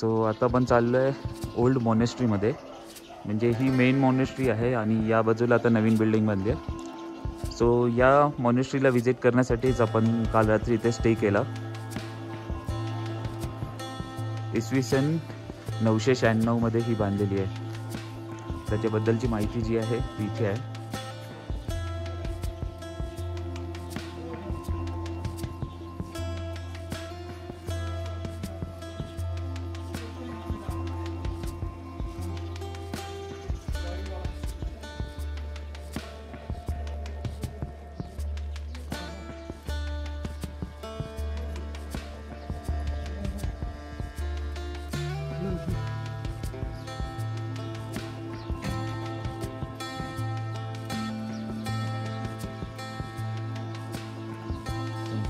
सो आता आपण चाललो आहे ओल्ड मॉनेस्ट्रीमध्ये. म्हणजे ही मेन मॉनेस्ट्री आहे आणि या बाजूला आता नवीन बिल्डिंग बनली आहे. सो या मॉनेस्ट्रीला व्हिजिट करण्यासाठीच आपण काल रात्री इथे स्टे केला. इसवी सन 996 मध्ये ही बांधलेली आहे. त्याच्याबद्दलची माहिती जी आहे ती इथे आहे.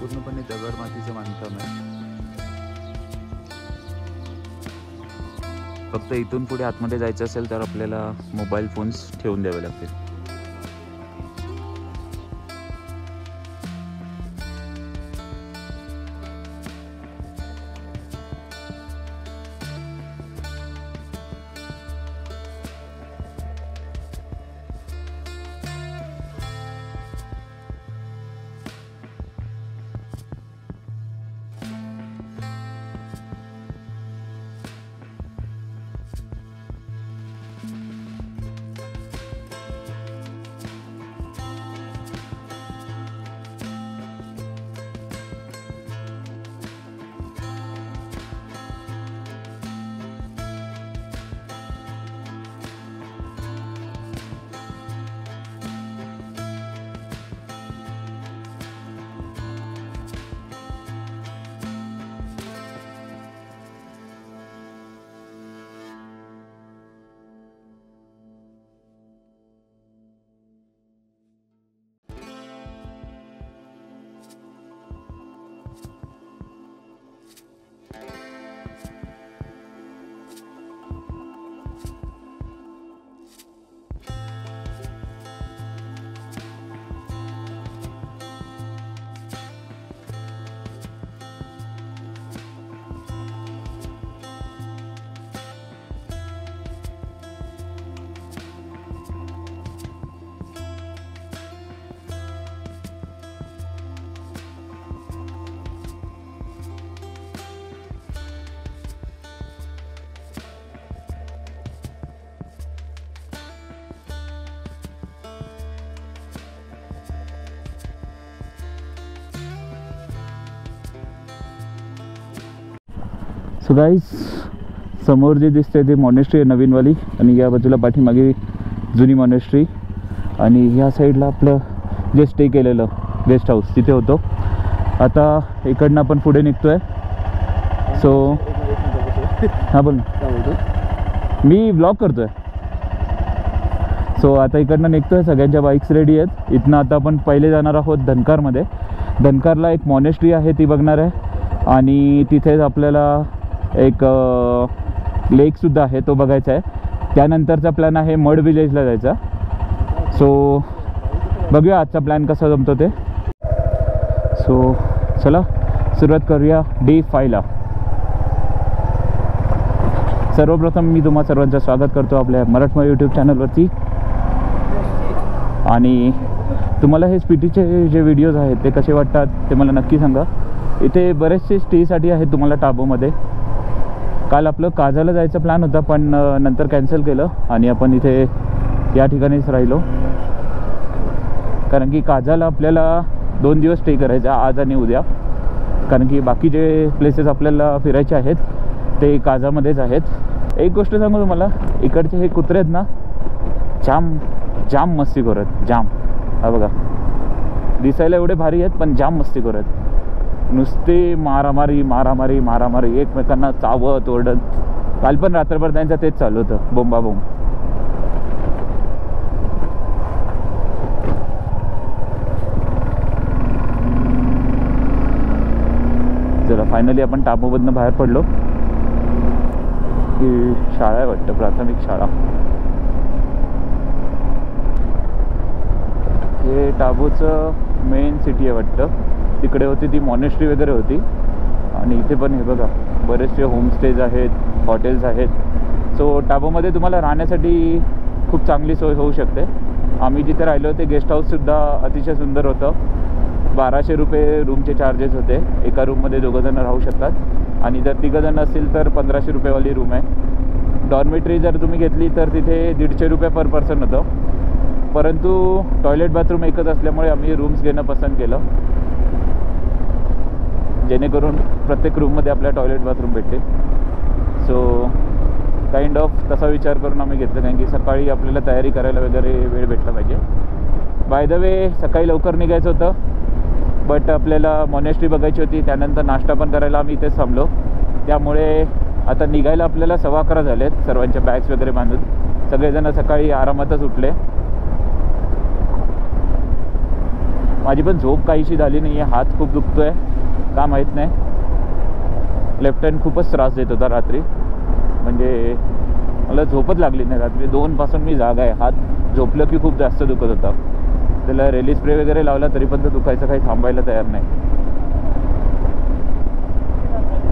पूर्णपणे दगड मातीचं बांधकाम आहे. फक्त इथून पुढे आतमध्ये जायचं असेल तर आपल्याला मोबाईल फोन्स ठेवून द्यावे लागतील. सो गाईज, समोर जे दिसते ते मॉनेस्ट्री आहे नवीनवाली आणि या बाजूला पाठीमागे जुनी मॉनेस्ट्री. आणि ह्या साईडला आपलं जे स्टे केलेलं गेस्ट हाऊस तिथे होतो. आता इकडनं आपण पुढे निघतोय. सो हां बोल ना, मी ब्लॉग करतोय. सो आता इकडनं निघतोय. सगळ्यांच्या बाईक्स रेडी आहेत. इथनं आता आपण पहिले जाणार आहोत धनकारमध्ये. धनकारला एक मॉनेस्ट्री आहे ती बघणार आहे आणि तिथेच आपल्याला एक लेकसुद्धा आहे तो बघायचा आहे. त्यानंतरचा प्लॅन आहे मड विलेजला जायचा. सो बघूया आजचा प्लॅन कसा जमतो ते. सो चला सुरुवात करूया डे 5ला. सर्वप्रथम मी तुम्हा सर्वांचं स्वागत करतो आपल्या मराठमोळी यूट्यूब चॅनलवरती. आणि तुम्हाला हे स्पीटीचे जे व्हिडिओज आहेत ते कसे वाटतात ते मला नक्की सांगा. इथे बरेचसे स्टेसाठी आहेत तुम्हाला टाबोमध्ये. काल आपलं काजाला जायचं प्लॅन होता पण नंतर कॅन्सल केलं आणि आपण इथे या ठिकाणीच राहिलो. कारण की काजाला आपल्याला 2 दिवस स्टे करायचा, आज आणि उद्या. कारण की बाकी जे प्लेसेस आपल्याला फिरायचे आहेत ते काजामध्येच आहेत. एक गोष्ट सांगू तुम्हाला, इकडचे हे कुत्रे आहेत ना, जाम मस्तीखोर आहेत. जाम. हा बघा, दिसायला एवढे भारी आहेत पण जाम मस्तीखोर आहेत. नुसते मारामारी एकमेकांना चावत ओरडत. काल पण रात्रभर त्यांचं तेच चालू होतं, बोंबाबोंब. चला फायनली आपण टाबोमधनं बाहेर पडलो. ही शाळा आहे वाटतं, प्राथमिक शाळा. हे टाबोचं मेन सिटी आहे वाटतं. तिकडे होती ती मॉनेस्ट्री वगैरे होती आणि इथे पण हे बघा बरेचसे होमस्टेज आहेत, हॉटेल्स आहेत. सो टाबोमध्ये तुम्हाला राहण्यासाठी खूप चांगली सोय होऊ शकते. आम्ही जिथे राहिलो ते गेस्ट हाऊससुद्धा अतिशय सुंदर होतं. 1200 रुपये रूमचे चार्जेस होते. एका रूममध्ये 2 जण राहू शकतात आणि जर 3 जण असतील तर 1500 रुपयेवाली रूम आहे. डॉर्मेटरी जर तुम्ही घेतली तर तिथे 150 रुपये पर पर्सन होतं. परंतु टॉयलेट बाथरूम एकच असल्यामुळे आम्ही रूम्स घेणं पसंत केलं, जेणेकरून प्रत्येक रूममध्ये आपल्या टॉयलेट बाथरूम भेटते. सो काइंड ऑफ तसा विचार करून आम्ही घेतलं, कारण की सकाळी आपल्याला तयारी करायला वगैरे वेळ भेटला पाहिजे. बाय द वे सकाळी लवकर निघायचं होतं, बट आपल्याला मॉनेस्ट्री बघायची होती. त्यानंतर नाश्ता पण करायला आम्ही इथेच थांबलो. त्यामुळे आता निघायला आपल्याला 11:15 झालेत, सर्वांच्या बॅग्स वगैरे बांधून. सगळेजण सकाळी आरामातच उठले. माझी पण झोप काहीशी झाली नाही आहे. हात खूप दुखतो आहे, का माहीत नाही. लेफ्ट हँड खूपच त्रास देत होता रात्री, म्हणजे मला झोपच लागली नाही. रात्री 2 पासून मी जागा आहे. हात झोपलं की खूप जास्त दुखत होता. त्याला रेली स्प्रे वगैरे लावला तरी पण तो दुखायचं काही थांबायला तयार नाही.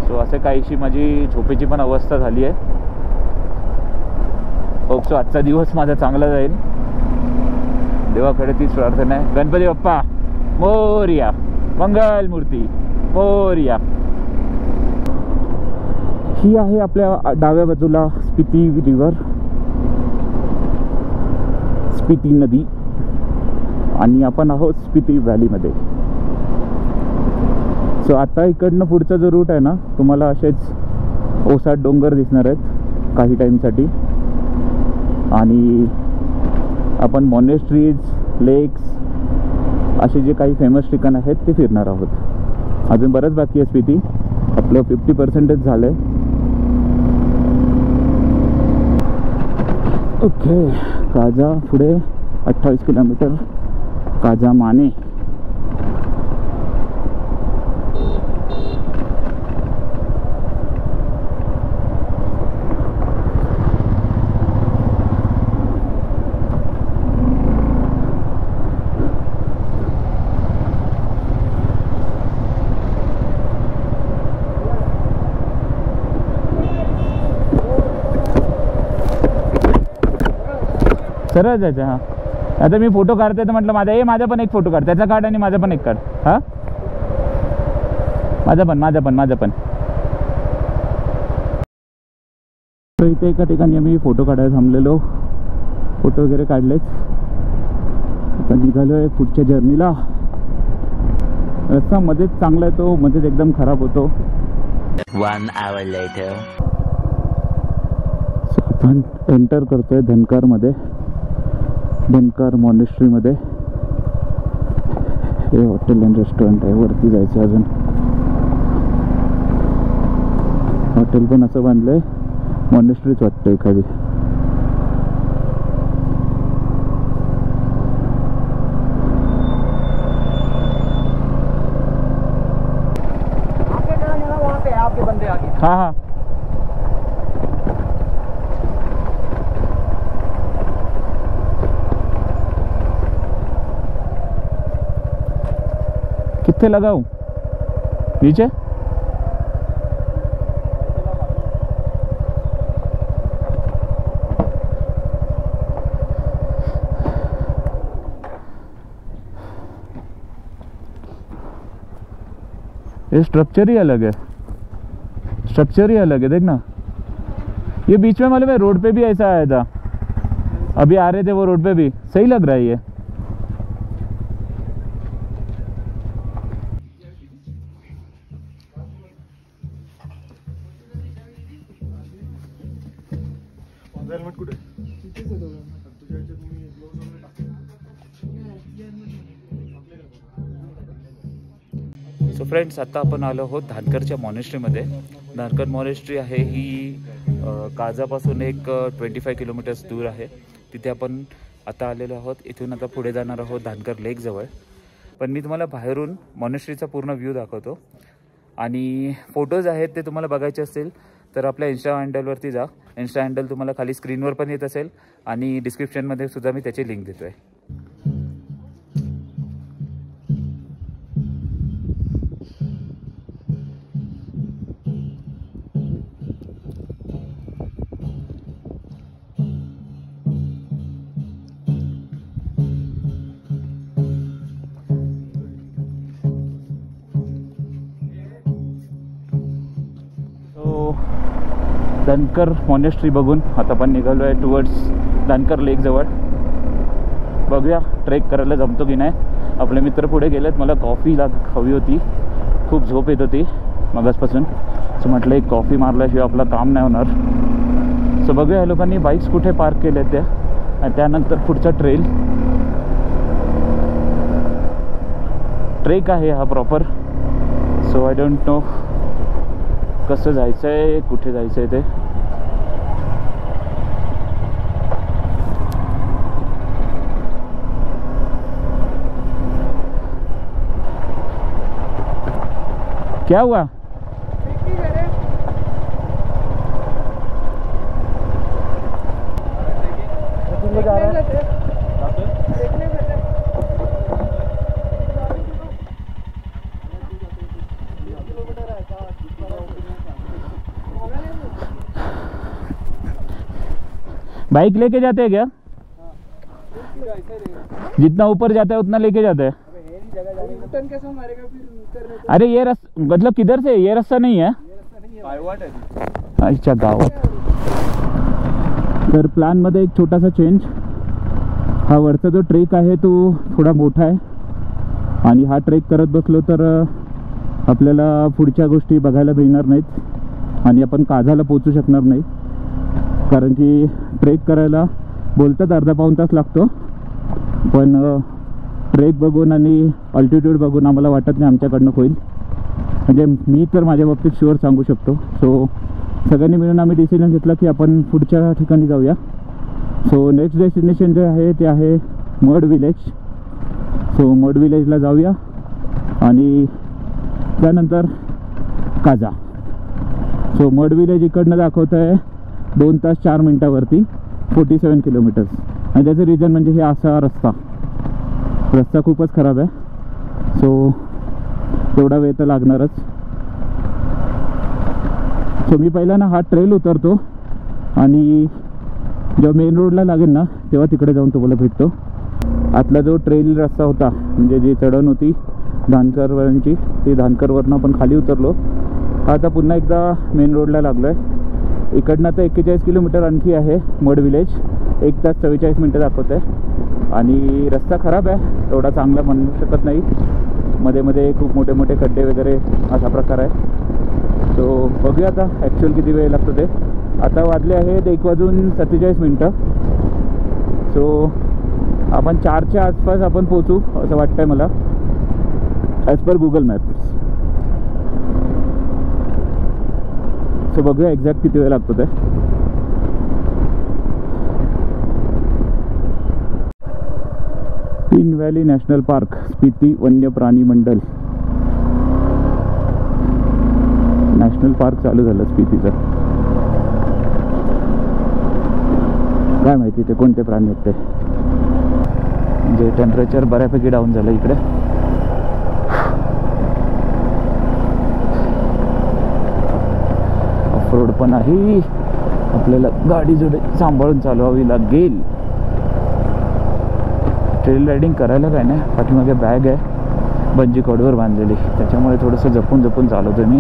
सो असे काहीशी माझी झोपेची पण अवस्था झाली आहे. होप सो आजचा दिवस माझा चांगला जाईल, देवाकडे तीच प्रार्थना आहे. गणपती बाप्पा मोरया, मंगल मूर्ती मोरया. ही आहे आपल्या डाव्या बाजूला स्पिती रिव्हर, स्पिती नदी, आणि आपण आहोत स्पिती व्हॅलीमध्ये. सो आता इकडनं पुढचा जो रूट आहे ना, तुम्हाला असेच ओसाड डोंगर दिसणार आहेत काही टाईमसाठी, आणि आपण मॉनेस्ट्रीज, लेक्स असे जे काही फेमस ठिकाण आहेत ते फिरणार आहोत. अजून बरंच बाकी आहे. स्पिती आपलं 50% झालं आहे. ओके, काजा पुढे 28 किलोमीटर, काजा माने. सरळ जायचं. हां, आता मी फोटो काढते तर म्हटलं माझा पण एक फोटो काढ, त्याचा काढ आणि माझा पण एक काढ. हां, माझा पण. तर इथे एका ठिकाणी आम्ही फोटो काढायला थांबलेलो, फोटो वगैरे काढलेच. आता निघालो आहे पुढच्या जर्नीला. रस्ता मध्येच चांगला आहे, तो मध्येच एकदम खराब होतो. 1 hour later. आपण एंटर करतोय धनकारमध्ये, धनकार मॉनेस्ट्रीमध्ये. हे हॉटेल अँड रेस्टॉरंट आहे. वरती जायचं अजून. हॉटेल पण असं बांधलंय, मॉनेस्ट्रीच वाटतं एखादी. हाँ हाँ, कितने लगाऊं नीचे? ये स्ट्रक्चर ही अलग है, स्ट्रक्चर ही अलग है. देखना, ये बीच में मालूम है रोड पे भी ऐसा आया था, अभी आ रहे थे वो रोड पे भी. सही लग रहा है ये. सो फ्रेंड्स, आता आपण आलो आहोत धानकरच्या मॉनेस्ट्रीमध्ये. धानकर मॉनेस्ट्री आहे ही काजापासून एक 25 किलोमीटर्स दूर आहे. तिथे आपण आता आलेलो आहोत. इथून आता पुढे जाणार आहोत धानकर लेकजवळ. पण मी तुम्हाला बाहेरून मॉनेस्ट्रीचा पूर्ण व्ह्यू दाखवतो, आणि फोटोज आहेत ते तुम्हाला बघायचे असतील तर आपल्या इंस्टा हँडलवरती जा. इंस्टा हँडल तुम्हाला खाली स्क्रीनवर पण येत असेल, आणि डिस्क्रिप्शनमध्ये सुद्धा मी त्याची लिंक देतो आहे. धनकर मॉनेस्ट्री बघून आता आपण निघालो आहे टुवर्ड्स धनकर लेकजवळ. बघूया ट्रेक करायला जमतो की नाही. आपले मित्र पुढे गेलेत. मला कॉफी हवी होती, खूप झोप येत होती मगासपासून. सो म्हटलं एक कॉफी मारल्याशिवाय आपलं काम नाही होणार. सो बघूया या लोकांनी बाईक्स कुठे पार्क केल्या त्या, आणि त्यानंतर पुढचा ट्रेक आहे हा proper. So I don't know कसं जायचं आहे, कुठे जायचं आहे ते. क्या हुआ? बाइक लेके जाते हैं क्या? जितना ऊपर जाता है उतना लेके जाते हैं. अरे ये मतलब किधर से? ये रास्ता नहीं है. अच्छा गावात. तर प्लॅनमध्ये एक छोटासा चेंज. हा वरचा जो ट्रेक आहे तो थोडा मोठा आहे, आणि हा ट्रेक करत बसलो तर आपल्याला पुढच्या गोष्टी बघायला मिळणार नाहीत, आणि आपण काझाला पोचू शकणार नाही. कारण की ट्रेक करायला बोलतात अर्धा पाऊण तास लागतो, पण ट्रेक बघून आणि अल्टिट्यूड बघून आम्हाला वाटत नाही आमच्याकडनं होईल. म्हणजे मी तर माझ्या बाबतीत शुअर सांगू शकतो. सो सगळ्यांनी मिळून आम्ही डिसिजन घेतला की आपण पुढच्या ठिकाणी जाऊया. सो नेक्स्ट डेस्टिनेशन जे आहे ते आहे मड विलेज. सो मड विलेजला जाऊया आणि त्यानंतर काझा. सो मड विलेज इकडनं दाखवतं आहे 2 तास 4 मिनटावरती 47 किलोमीटर्स. आणि त्याचं रिझन म्हणजे हे असा रस्ता खूपच खराब आहे. सो तेवढा वेळ तर लागणारच. सो मी पहिला ना हा ट्रेल उतरतो, आणि जेव्हा मेन रोडला लागेल ना तेव्हा तिकडे जाऊन तुम्हाला भेटतो. आतला जो ट्रेल रस्ता होता, म्हणजे जी चढण होती धानकरवरची, ती धानकरवरनं आपण खाली उतरलो. आता पुन्हा एकदा मेन रोडला लागलो आहे. इकडनं तर 41 किलोमीटर आणखी आहे मड विलेज. 1 तास 44 मिनटं दाखवत आहे, आणि रस्ता खराब आहे, एवढा चांगला म्हणू शकत नाही. मध्ये मध्ये खूप मोठे मोठे खड्डे वगैरे असा प्रकार आहे. सो बघूया आता ॲक्च्युअल किती वेळ लागतो ते. आता वाजले आहेत 1:47 मिनटं. सो आपण 4च्या आसपास आपण पोचू असं वाटतं आहे मला, ॲज पर गुगल मॅप्स. सो बघूया एक्झॅक्ट किती वेळ लागतो ते. तीन व्हॅली नॅशनल पार्क, स्पिती वन्य प्राणी मंडल नॅशनल पार्क चालू झालं स्पितीचं. काय माहिती ते कोणते प्राणी आहेत ते. म्हणजे टेम्परेचर बऱ्यापैकी डाऊन झालं इकडे. ऑफ रोड पण आहे, आपल्याला गाडी जोडे सांभाळून चालवावी लागेल. ट्रेल रायडिंग करायला काय नाही, पाठीमागे बॅग आहे बंजी कॉर्डवर बांधलेली, त्याच्यामुळे थोडंसं जपून जपून चालवतो मी.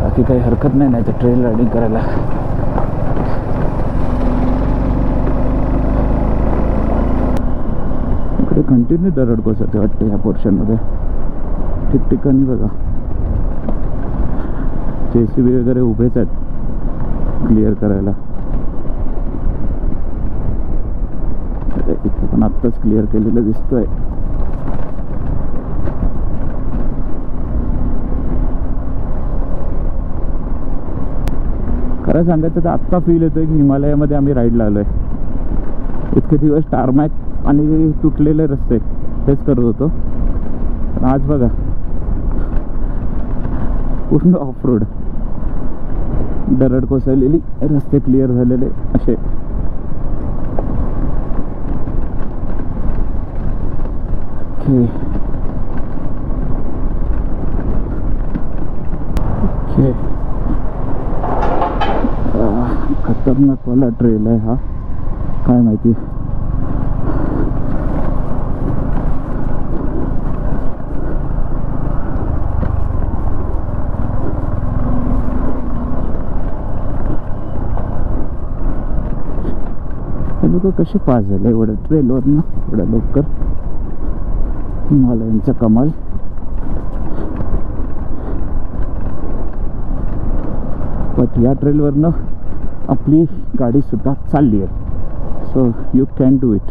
बाकी काही हरकत नाही तर ट्रेल रायडिंग करायला. इकडे कंटिन्यू दरड कोसळते वाटते ह्या पोर्शनमध्ये. ठिकठिकाणी बघा JCB वगैरे उभेच आहेत क्लिअर करायला. इथे पण आत्ताच क्लिअर केलेलं दिसतोय. खरं सांगायचं तर आत्ता फील येतोय की हिमालयामध्ये आम्ही राईडला आलोय. इतके दिवस टारमॅक आणि तुटलेले रस्ते हेच करत होतो, पण आज बघा पूर्ण ऑफ रोड, दरड कोसळलेली, रस्ते क्लिअर झालेले असे. Okay okay. खतरनाक वाला ट्रेल आहे हा, काय माहिती. लोक कसे पास झाले एवढ्या ट्रेलवरनं एवढ्या लवकर. हिमालयनचा कमाल. बट या ट्रेलवरनं आपली गाडी सुद्धा चालली आहे. So you can do it.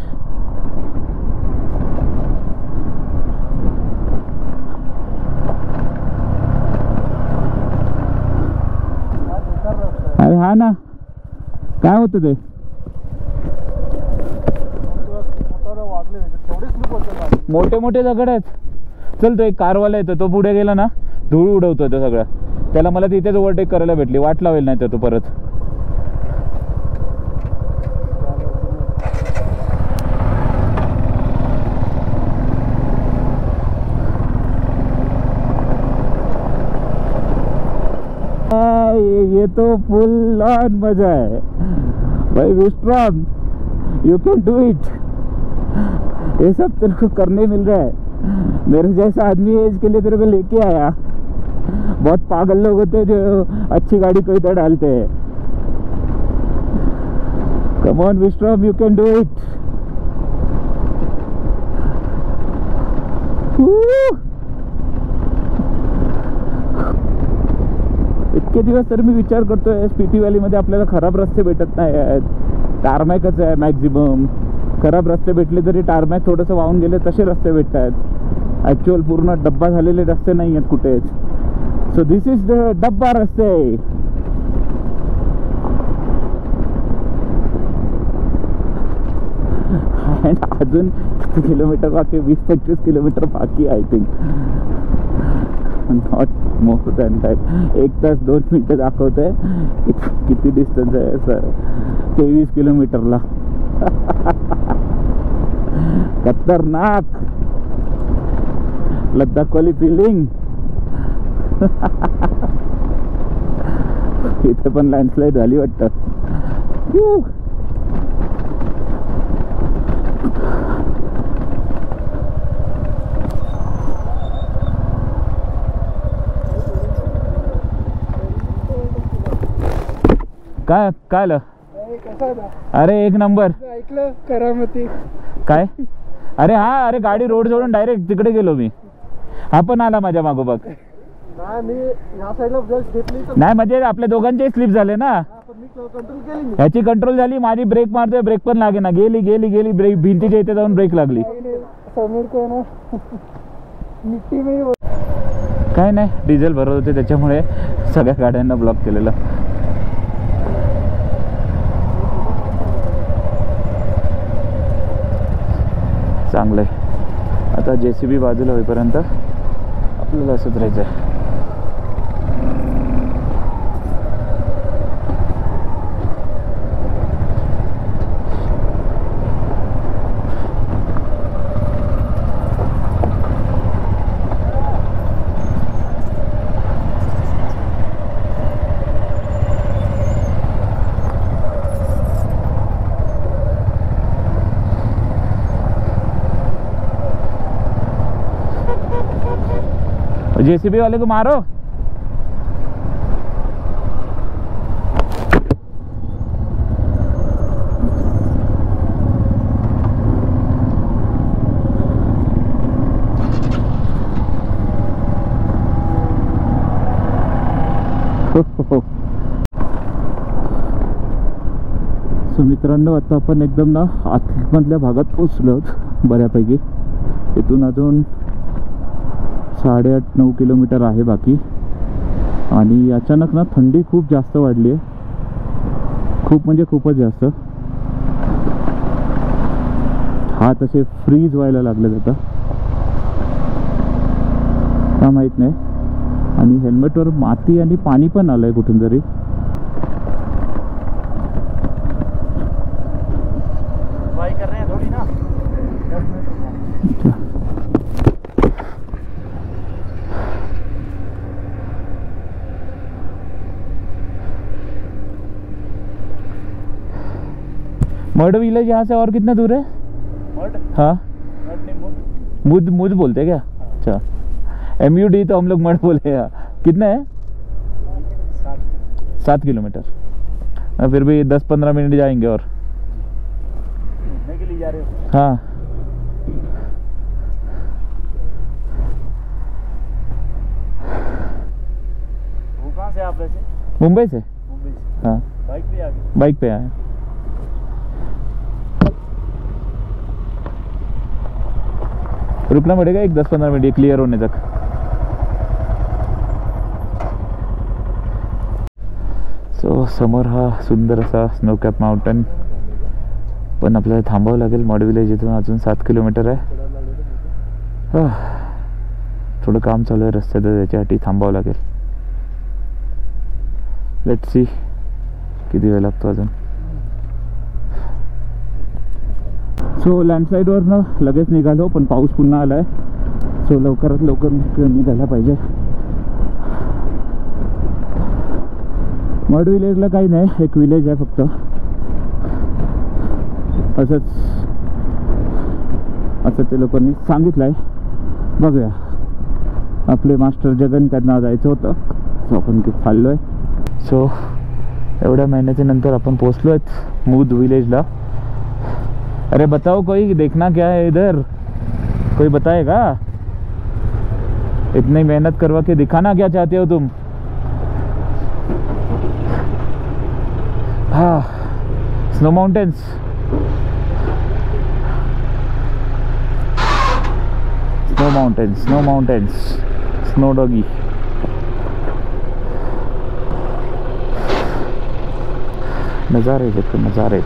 अरे हा ना, काय होतं ते? मोठे मोठे दगड आहेत. चल तो एक कारवाला येतो, तो पुढे गेला ना धूळ उडवतो तो सगळं. त्याला मला तिथेच ओव्हरटेक करायला भेटली, वाट लावेल नाही तर तो परत. ये तो फुल ऑन मजा है भाई विश्राम. You can do it. ये सब तेरे को करने मिल रहा है. मेरे जैसा आदमी एज के लिए तेरे को लेके आया. बहुत पागल लोग होते हैं जो अच्छी गाड़ी को इधर डालते हैं. कम ऑन विश्राम, यू कैन डू इट. इतके दिवस तर मी विचार करतोय स्पिती व्हॅलीमध्ये आपल्याला खराब रस्ते भेटत नाही आहेत. टारमॅकच आहे मॅक्झिमम. खराब रस्ते भेटले तरी टारमॅक थोडंसं वाहून गेले तसे रस्ते भेटत आहेत. ॲक्च्युअल पूर्ण डब्बा झालेले रस्ते नाही आहेत कुठेच. सो दिस इज द डब्बा रस्ते. अजून किती किलोमीटर बाकी? 20-25 किलोमीटर बाकी I think. Not more than that. 1 तास 2 मिनटं दाखवतंय. किती डिस्टन्स आहे सर? 23 किलोमीटरला. खतरनाक लद्दाखवाली फिलिंग. इथे पण लँडस्लाईड झाली वाटतं. काय काय आलं? अरे एक नंबर. ऐकलं करामती काय? अरे हा, अरे गाडी रोड सोडून डायरेक्ट तिकडे गेलो मी. हा पण आला माझ्या मागोमाग. नाही म्हणजे आपल्या दोघांचे स्लिप झाले ना. ह्याची कंट्रोल झाली, माझी ब्रेक मारतोय, ब्रेक पण लागे ना. गेली गेली गेली ब्रेक. भिंतीच्या इथे जाऊन ब्रेक लागली. काय नाही, डिझेल भरत होते त्याच्यामुळे सगळ्या गाड्यांना ब्लॉक केलेलं. चांगलं आहे. आता JCB बाजूला होईपर्यंत आपल्याला असंच राहायचं आहे. JCB वाले को मारो. सो मित्रांनो, आता आपण एकदम ना आतमधल्या भागात पोचलो बऱ्यापैकी. इथून अजून 8.5-9 किलोमीटर आहे बाकी. आणि अचानक ना थंडी खूप जास्त वाढली आहे. खूप म्हणजे खूपच जास्त. हात असे फ्रीज व्हायला लागले आता, का माहीत नाही. आणि हेल्मेटवर माती आणि पाणी पण आलं आहे कुठून तरी. मड विलेज यहाँ से और कितना दूर है? मड? हाँ, मुद मुद बोलते हैं क्या? अच्छा, MUD तो हम लोग मड बोले हैं. कितना है? 7 किलोमीटर. फिर भी 10-15 मिनट जाएंगे. और जा रहे हो? हाँ वो कहाँ से आप वैसे? मुंबई से। मुंबई से। हाँ बाइक पे आ गए? बाइक पे आए। रुकना पड़ेगा एक 10-15 मिनट ये क्लियर होने तक। सो समोर हा सुंदर असा स्नो कॅप माउंटन, पण आपल्याला थांबावं लागेल. मॉड विलेज इथून अजून 7 किलोमीटर आहे. थोडं काम चालू आहे रस्त्यात, त्याच्यासाठी थांबावं लागेल. लेट्स सी किती वेळ लागतो अजून. सो लँडस्लाईडवरनं लगेच निघालो, पण पाऊस पुन्हा आला आहे. सो लवकरात लवकर निघायला पाहिजे. मड विलेजला काही नाही, एक विलेज आहे फक्त. असं ते लोकांनी सांगितलं आहे. बघूया. आपले मास्टर जगन त्यांना जायचं होतं, सो आपण चाललो आहे. सो एवढ्या महिन्याच्या नंतर आपण पोचलो आहेत मूद विलेजला. अरे बताओ कोई देखना क्या है इधर, कोई बताएगा? इतनी मेहनत करवा के दिखाना क्या चाहते हो तुम? हाँ snow mountains. Snow mountains, snow mountains, snow doggy. नज़ारे देखो नज़ारे.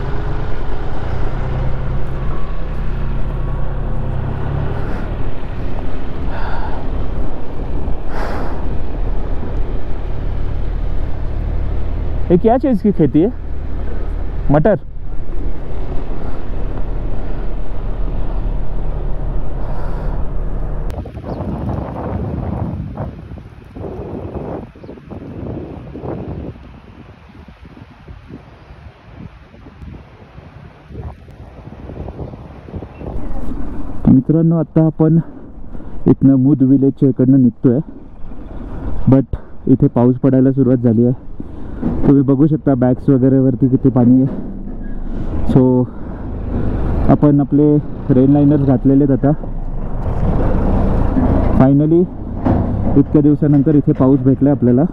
ये क्या चीज़ की खेती है? मटर. मित्रांनो आता आपण इथनं मूद विलेजच्या इकडनं निघतोय, बट इथे पाऊस पडायला सुरुवात झाली आहे. तुम्ही बघू शकता बॅग्स वगैरे वरती किती पाणी आहे. सो आपण आपले रेन लाइनर्स घातलेले आहेत आता. फायनली इतक्या दिवसानंतर इथे पाऊस भेटला आपल्याला.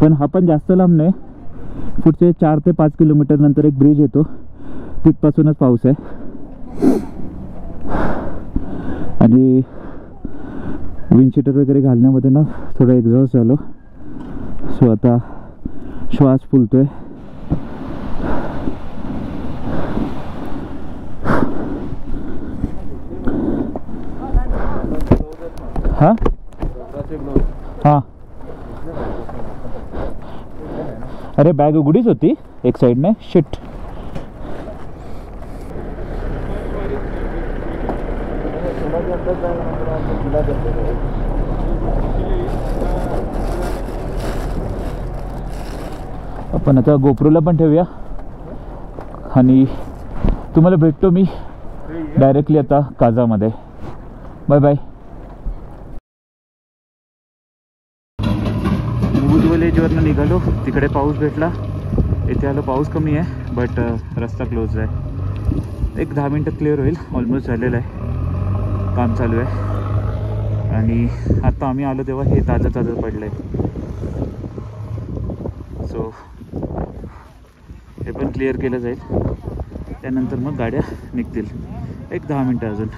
पण हा पण जास्त लांब नाही, पुढचे 4 ते 5 किलोमीटर नंतर एक ब्रिज येतो, तिथपासूनच पाऊस आहे. आणि विंडशीटर वगैरे घालण्यामध्ये ना थोडं एक्झॉस्ट झालो. सो आता श्वास फुलतोय. हाँ हाँ अरे बॅग उघडीच होती एक साईडने. शिट. आपण आता गोप्रोला पण ठेवूया आणि तुम्हाला भेटतो मी डायरेक्टली आता काजामध्ये. Bye bye. मूद विलेजवरनं निघालो, तिकडे पाऊस भेटला. इथे आलो पाऊस कमी आहे, बट रस्ता क्लोज आहे. एक 10 मिनटात क्लिअर होईल. ऑलमोस्ट झालेलं आहे, काम चालू आहे. आणि आता आम्ही आलो तेव्हा हे ताजं ताजं पडलं आहे. सो हे पण क्लिअर केलं जाईल, त्यानंतर मग गाड्या निघतील. एक 10 मिनटं अजून.